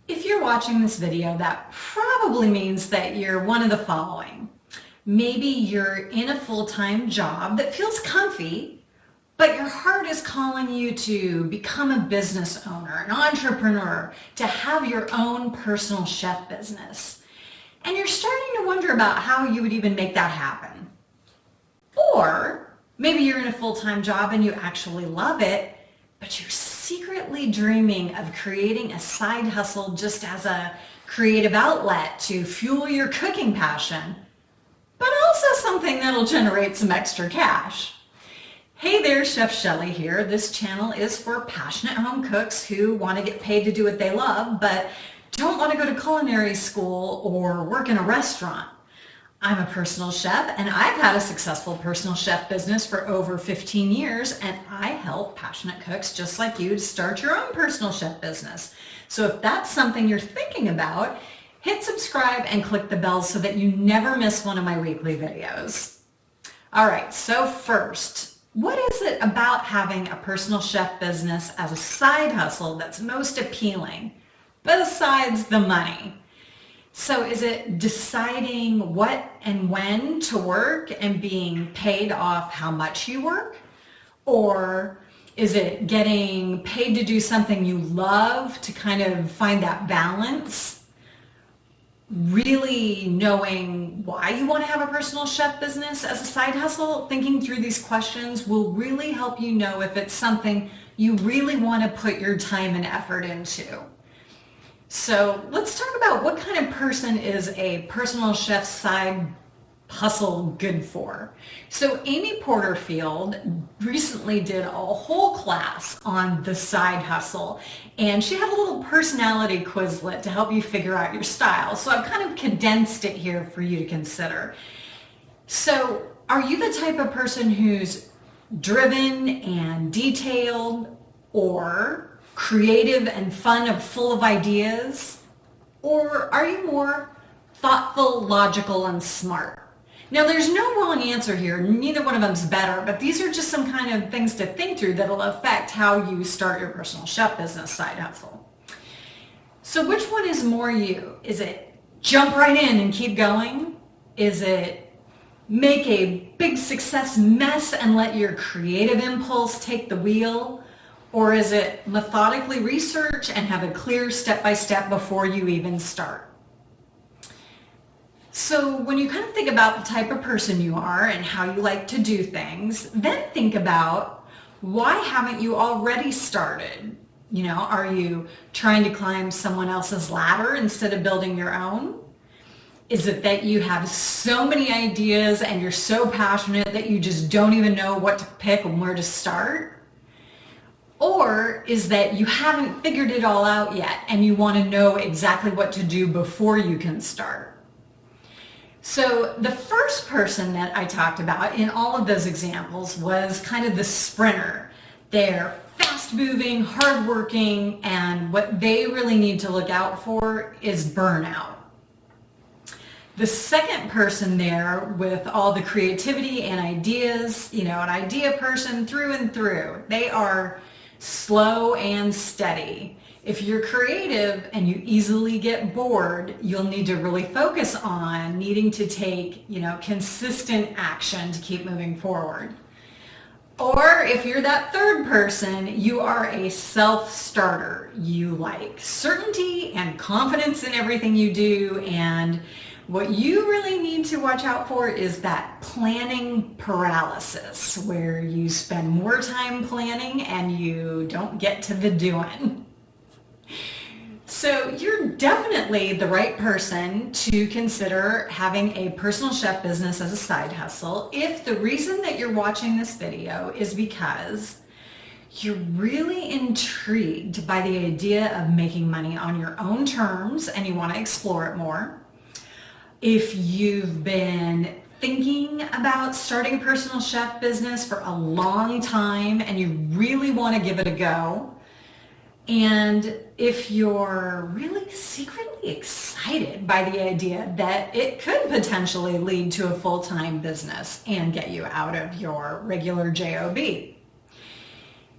If you're watching this video, that probably means that you're one of the following. Maybe you're in a full-time job that feels comfy, but your heart is calling you to become a business owner, an entrepreneur, to have your own personal chef business. And you're starting to wonder about how you would even make that happen. Or maybe you're in a full-time job and you actually love it, but you're secretly dreaming of creating a side hustle just as a creative outlet to fuel your cooking passion, but also something that'll generate some extra cash. Hey there, Chef Shelly here. This channel is for passionate home cooks who want to get paid to do what they love, but don't want to go to culinary school or work in a restaurant. I'm a personal chef and I've had a successful personal chef business for over 15 years, and I help passionate cooks just like you to start your own personal chef business. So if that's something you're thinking about, hit subscribe and click the bell so that you never miss one of my weekly videos. All right, so first, what is it about having a personal chef business as a side hustle that's most appealing, besides the money? So is it deciding what and when to work and being paid off how much you work? Or is it getting paid to do something you love to kind of find that balance? Really knowing why you want to have a personal chef business as a side hustle, thinking through these questions will really help you know if it's something you really want to put your time and effort into. So let's talk about what kind of person is a personal chef side hustle good for. So Amy Porterfield recently did a whole class on the side hustle, and she had a little personality Quizlet to help you figure out your style. So I've kind of condensed it here for you to consider. So are you the type of person who's driven and detailed, or creative and fun and full of ideas? Or are you more thoughtful, logical, and smart? Now, there's no wrong answer here. Neither one of them's better, but these are just some kind of things to think through that'll affect how you start your personal chef business side hustle. So which one is more you? Is it jump right in and keep going? Is it make a big success mess and let your creative impulse take the wheel? Or is it methodically research and have a clear step-by-step before you even start? So when you kind of think about the type of person you are and how you like to do things, then think about, why haven't you already started? You know, are you trying to climb someone else's ladder instead of building your own? Is it that you have so many ideas and you're so passionate that you just don't even know what to pick and where to start? Or is that you haven't figured it all out yet and you want to know exactly what to do before you can start? So the first person that I talked about in all of those examples was kind of the sprinter. They're fast-moving, hardworking, and what they really need to look out for is burnout. The second person there, with all the creativity and ideas, you know, an idea person through and through, they are slow and steady. If you're creative and you easily get bored, you'll need to really focus on needing to take, you know, consistent action to keep moving forward. Or if you're that third person, you are a self-starter. You like certainty and confidence in everything you do, and what you really need to watch out for is that planning paralysis, where you spend more time planning and you don't get to the doing. So you're definitely the right person to consider having a personal chef business as a side hustle if the reason that you're watching this video is because you're really intrigued by the idea of making money on your own terms and you want to explore it more. If you've been thinking about starting a personal chef business for a long time and you really want to give it a go. And if you're really secretly excited by the idea that it could potentially lead to a full-time business and get you out of your regular job.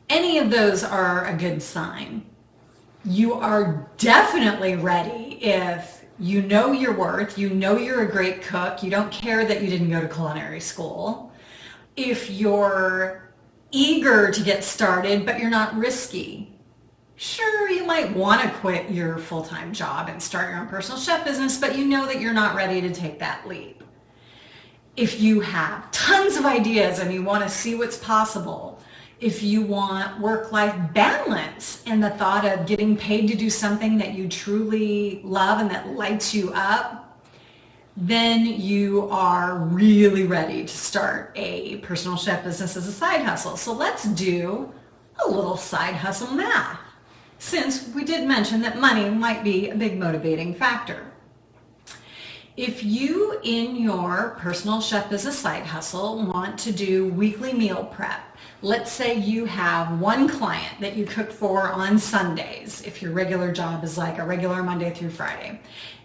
Any of those are a good sign. You are definitely ready if you know your worth, you know you're a great cook, you don't care that you didn't go to culinary school. If you're eager to get started, but you're not risky. Sure, you might want to quit your full-time job and start your own personal chef business, but you know that you're not ready to take that leap. If you have tons of ideas and you want to see what's possible, if you want work-life balance and the thought of getting paid to do something that you truly love and that lights you up, then you are really ready to start a personal chef business as a side hustle. So let's do a little side hustle math, since we did mention that money might be a big motivating factor. If you in your personal chef business side hustle want to do weekly meal prep, let's say you have one client that you cook for on Sundays, if your regular job is like a regular Monday through Friday.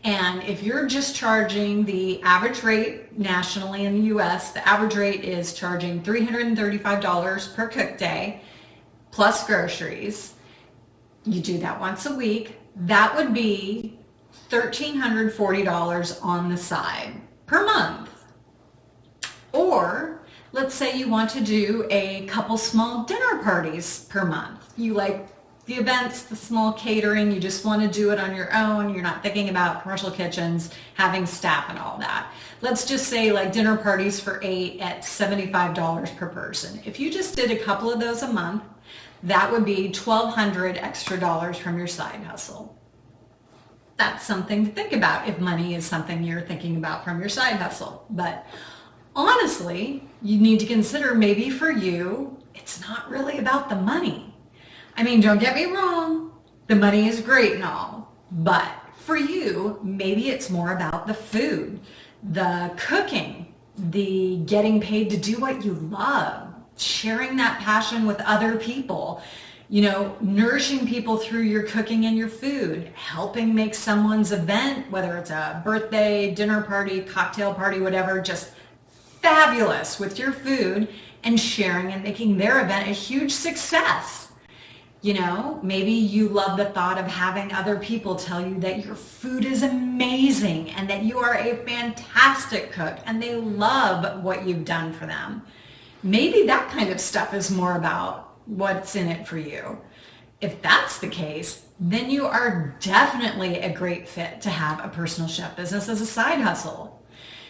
And if you're just charging the average rate nationally in the US, the average rate is charging $335 per cook day plus groceries. You do that once a week. That would be $1,340 on the side per month. Or let's say you want to do a couple small dinner parties per month. You like the events, the small catering, you just want to do it on your own. You're not thinking about commercial kitchens, having staff and all that. Let's just say like dinner parties for 8 at $75 per person. If you just did a couple of those a month, that would be $1,200 extra dollars from your side hustle. That's something to think about if money is something you're thinking about from your side hustle. But honestly, you need to consider maybe for you, it's not really about the money. I mean, don't get me wrong, the money is great and all, but for you, maybe it's more about the food, the cooking, the getting paid to do what you love, sharing that passion with other people, you know, nourishing people through your cooking and your food, helping make someone's event, whether it's a birthday, dinner party, cocktail party, whatever, just fabulous with your food and sharing and making their event a huge success. You know, maybe you love the thought of having other people tell you that your food is amazing and that you are a fantastic cook and they love what you've done for them. Maybe that kind of stuff is more about what's in it for you. If that's the case, then you are definitely a great fit to have a personal chef business as a side hustle.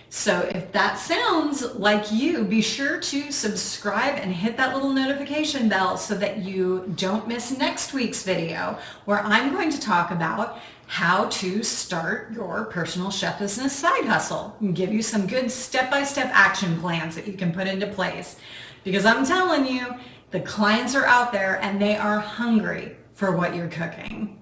So if that sounds like you, be sure to subscribe and hit that little notification bell so that you don't miss next week's video, where I'm going to talk about how to start your personal chef business side hustle and give you some good step-by-step action plans that you can put into place. Because I'm telling you, the clients are out there and they are hungry for what you're cooking.